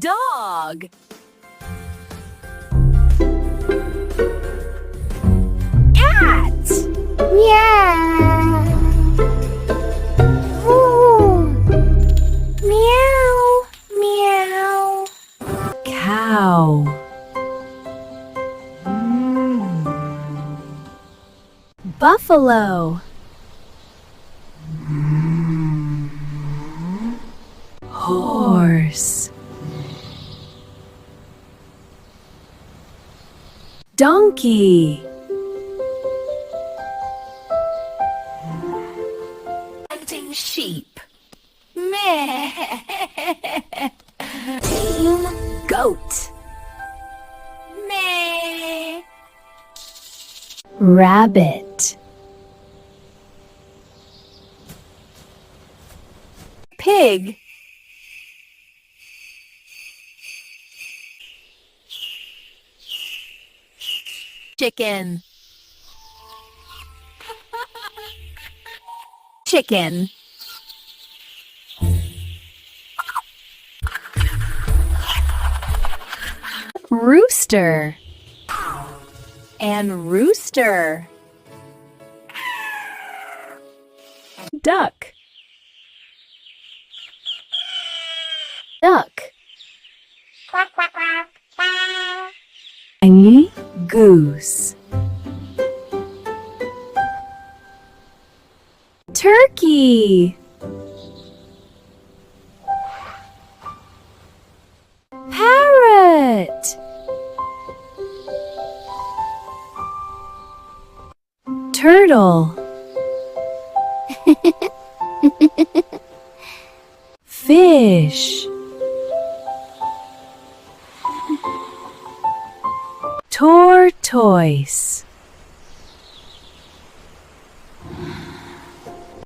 Dog. Cat. Meow. Ooh. Meow. Meow. Cow. Buffalo. Horse. Donkey. Hunting sheep. Meh. Goat. Meh. Rabbit. Pig. Chicken. Chicken. Rooster. And rooster. Duck. Duck. And goose. Turkey. Parrot. Turtle. Fish. Tortoise.